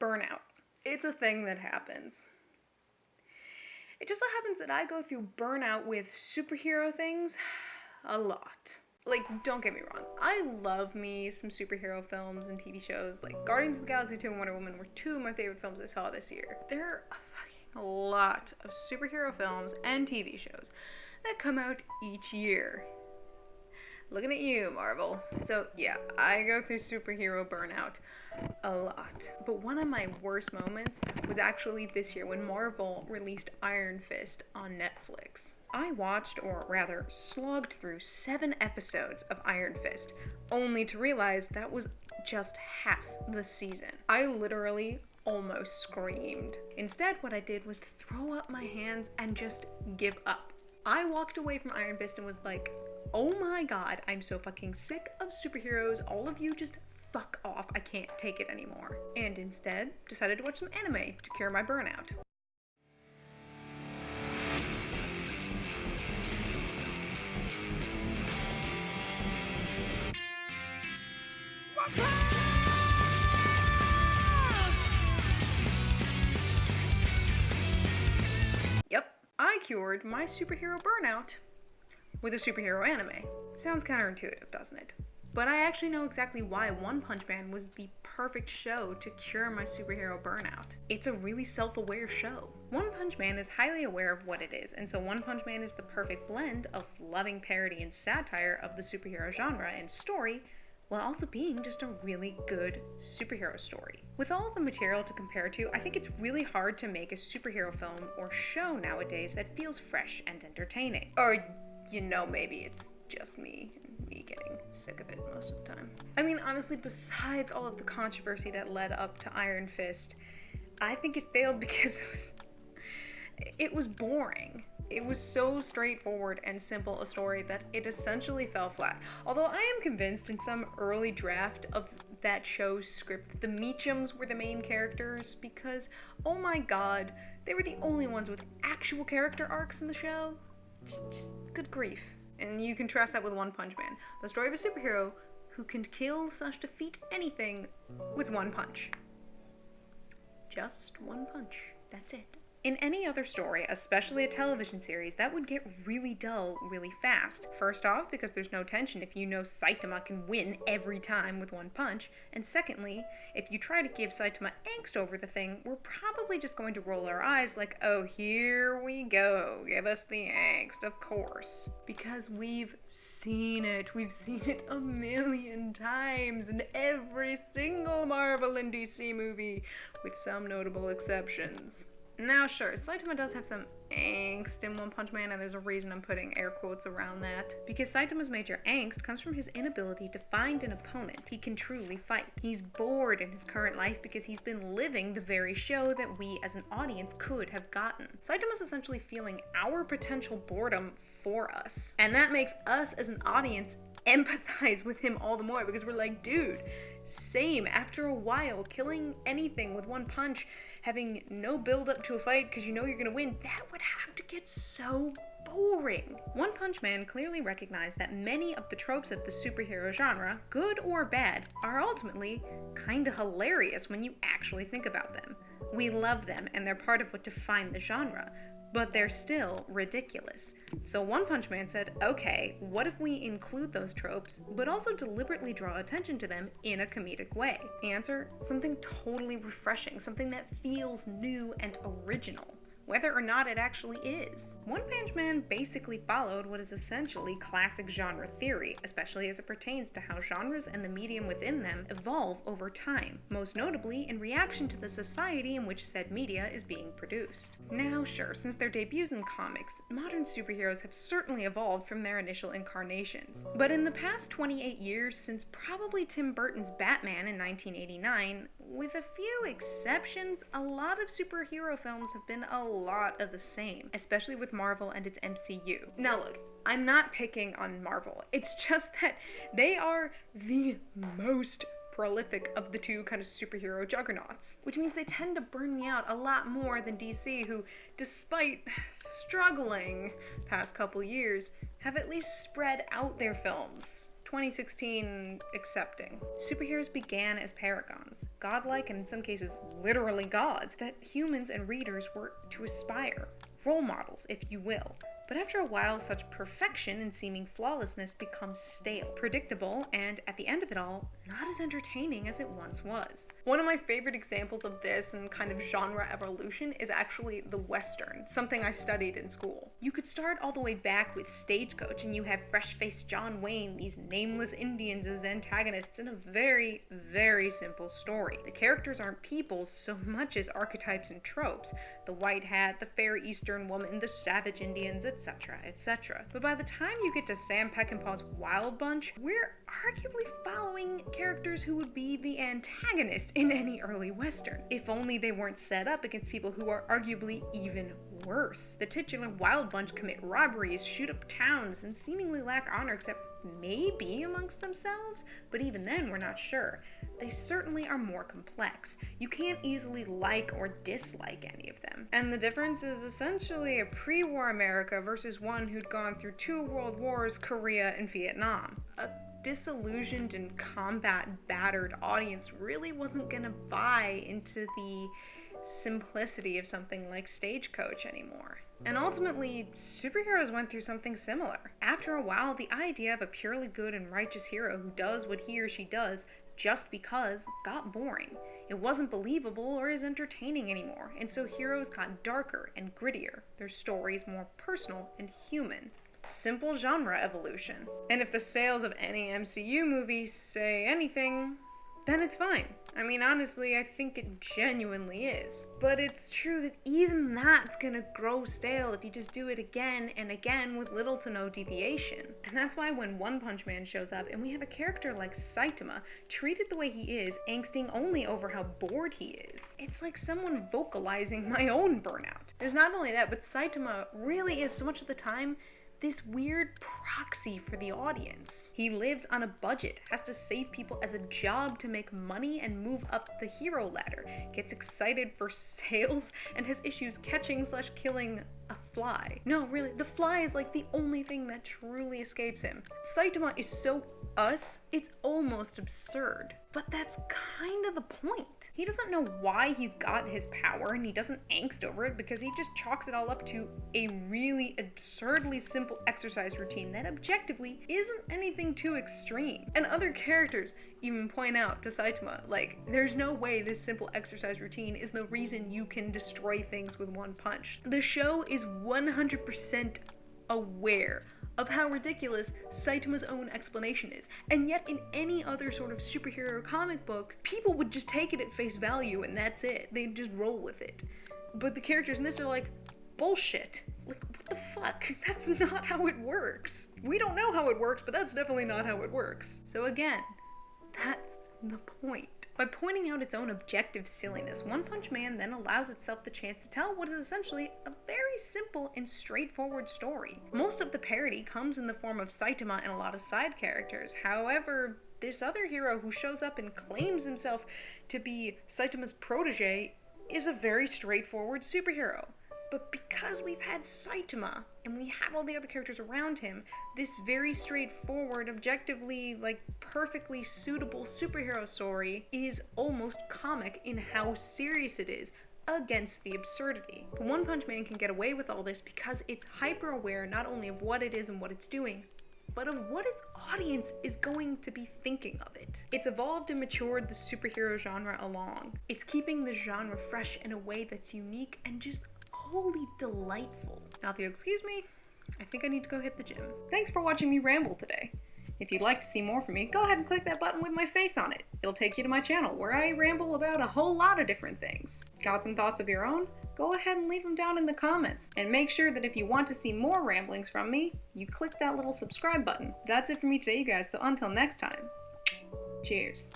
Burnout. It's a thing that happens. It just so happens that I go through burnout with superhero things a lot. Like, don't get me wrong, I love me some superhero films and TV shows. Like, Guardians of the Galaxy 2 and Wonder Woman were two of my favorite films I saw this year. There are a lot of superhero films and TV shows that come out each year. Looking at you, Marvel. So yeah, I go through superhero burnout a lot. But one of my worst moments was actually this year when Marvel released Iron Fist on Netflix. I watched, or rather slogged through 7 episodes of Iron Fist, only to realize that was just half the season. I literally almost screamed. Instead, what I did was throw up my hands and just give up. I walked away from Iron Fist and was like, oh my god, I'm so fucking sick of superheroes. All of you just fuck off. I can't take it anymore. And instead, decided to watch some anime to cure my burnout. Yep, I cured my superhero burnout with a superhero anime. Sounds counterintuitive, doesn't it? But I actually know exactly why One Punch Man was the perfect show to cure my superhero burnout. It's a really self-aware show. One Punch Man is highly aware of what it is, and so One Punch Man is the perfect blend of loving parody and satire of the superhero genre and story, while also being just a really good superhero story. With all the material to compare to, I think it's really hard to make a superhero film or show nowadays that feels fresh and entertaining. Or, you know, maybe it's just me and me getting sick of it most of the time. I mean, honestly, besides all of the controversy that led up to Iron Fist, I think it failed because it was boring. It was so straightforward and simple a story that it essentially fell flat. Although I am convinced in some early draft of that show's script, the Meachums were the main characters because, oh my god, they were the only ones with actual character arcs in the show. Just good grief. And you contrast that with One Punch Man, the story of a superhero who can kill slash defeat anything with one punch. Just one punch. That's it. In any other story, especially a television series, that would get really dull really fast. First off, because there's no tension if you know Saitama can win every time with one punch, and secondly, if you try to give Saitama angst over the thing, we're probably just going to roll our eyes like, oh, here we go, give us the angst, of course. Because we've seen it a million times in every single Marvel and DC movie, with some notable exceptions. Now, sure, Saitama does have some angst in One Punch Man, and there's a reason I'm putting air quotes around that. Because Saitama's major angst comes from his inability to find an opponent he can truly fight. He's bored in his current life because he's been living the very show that we as an audience could have gotten. Saitama's essentially feeling our potential boredom for us. And that makes us as an audience empathize with him all the more because we're like, dude, same. After a while, killing anything with one punch, having no build up to a fight because you know you're gonna win, that would have to get so boring. One Punch Man clearly recognized that many of the tropes of the superhero genre, good or bad, are ultimately kinda hilarious when you actually think about them. We love them and they're part of what define the genre, but they're still ridiculous. So One Punch Man said, okay, what if we include those tropes, but also deliberately draw attention to them in a comedic way? Answer, something totally refreshing, something that feels new and original, whether or not it actually is. One Punch Man basically followed what is essentially classic genre theory, especially as it pertains to how genres and the medium within them evolve over time, most notably in reaction to the society in which said media is being produced. Now, sure, since their debuts in comics, modern superheroes have certainly evolved from their initial incarnations. But in the past 28 years, since probably Tim Burton's Batman in 1989, with a few exceptions, a lot of superhero films have been a lot of the same, especially with Marvel and its MCU. Now look, I'm not picking on Marvel, it's just that they are the most prolific of the two kind of superhero juggernauts, which means they tend to burn me out a lot more than DC, who, despite struggling past couple years, have at least spread out their films 2016 accepting. Superheroes began as paragons, godlike and in some cases literally gods, that humans and readers were to aspire. Role models, if you will. But after a while, such perfection and seeming flawlessness becomes stale, predictable, and at the end of it all, not as entertaining as it once was. One of my favorite examples of this and kind of genre evolution is actually the Western, something I studied in school. You could start all the way back with Stagecoach and you have fresh-faced John Wayne, these nameless Indians as antagonists in a very, very simple story. The characters aren't people so much as archetypes and tropes. The white hat, the fair Eastern woman, the savage Indians, etc., etc. But by the time you get to Sam Peckinpah's Wild Bunch, we're arguably following characters who would be the antagonist in any early Western, if only they weren't set up against people who are arguably even worse. The titular Wild Bunch commit robberies, shoot up towns, and seemingly lack honor except maybe amongst themselves, but even then we're not sure. They certainly are more complex. You can't easily like or dislike any of them. And the difference is essentially a pre-war America versus one who'd gone through 2 world wars, Korea, and Vietnam. A disillusioned and combat-battered audience really wasn't gonna buy into the simplicity of something like Stagecoach anymore. And ultimately, superheroes went through something similar. After a while, the idea of a purely good and righteous hero who does what he or she does just because got boring. It wasn't believable or as entertaining anymore, and so heroes got darker and grittier, their stories more personal and human. Simple genre evolution. And if the sales of any MCU movie say anything, then it's fine. I mean, honestly, I think it genuinely is. But it's true that even that's gonna grow stale if you just do it again and again with little to no deviation. And that's why when One Punch Man shows up and we have a character like Saitama treated the way he is, angsting only over how bored he is, it's like someone vocalizing my own burnout. There's not only that, but Saitama really is so much of the time this weird proxy for the audience. He lives on a budget, has to save people as a job to make money and move up the hero ladder, gets excited for sales, and has issues catching/killing a fly. No, really, the fly is like the only thing that truly escapes him. Saitama is so us, it's almost absurd. But that's kind of the point. He doesn't know why he's got his power and he doesn't angst over it because he just chalks it all up to a really absurdly simple exercise routine that objectively isn't anything too extreme. And other characters even point out to Saitama, like, there's no way this simple exercise routine is the reason you can destroy things with one punch. The show is 100% aware of how ridiculous Saitama's own explanation is. And yet in any other sort of superhero comic book, people would just take it at face value and that's it. They'd just roll with it. But the characters in this are like, bullshit. Like, what the fuck? That's not how it works. We don't know how it works, but that's definitely not how it works. So again, that's the point. By pointing out its own objective silliness, One Punch Man then allows itself the chance to tell what is essentially a very simple and straightforward story. Most of the parody comes in the form of Saitama and a lot of side characters. However, this other hero who shows up and claims himself to be Saitama's protege is a very straightforward superhero. But because we've had Saitama, and we have all the other characters around him, this very straightforward, objectively, like, perfectly suitable superhero story is almost comic in how serious it is against the absurdity. But One Punch Man can get away with all this because it's hyper-aware not only of what it is and what it's doing, but of what its audience is going to be thinking of it. It's evolved and matured the superhero genre along. It's keeping the genre fresh in a way that's unique and just wholly delightful. Now, if you'll excuse me, I think I need to go hit the gym. Thanks for watching me ramble today. If you'd like to see more from me, go ahead and click that button with my face on it. It'll take you to my channel where I ramble about a whole lot of different things. Got some thoughts of your own? Go ahead and leave them down in the comments. And make sure that if you want to see more ramblings from me, you click that little subscribe button. That's it for me today, you guys, so until next time, cheers.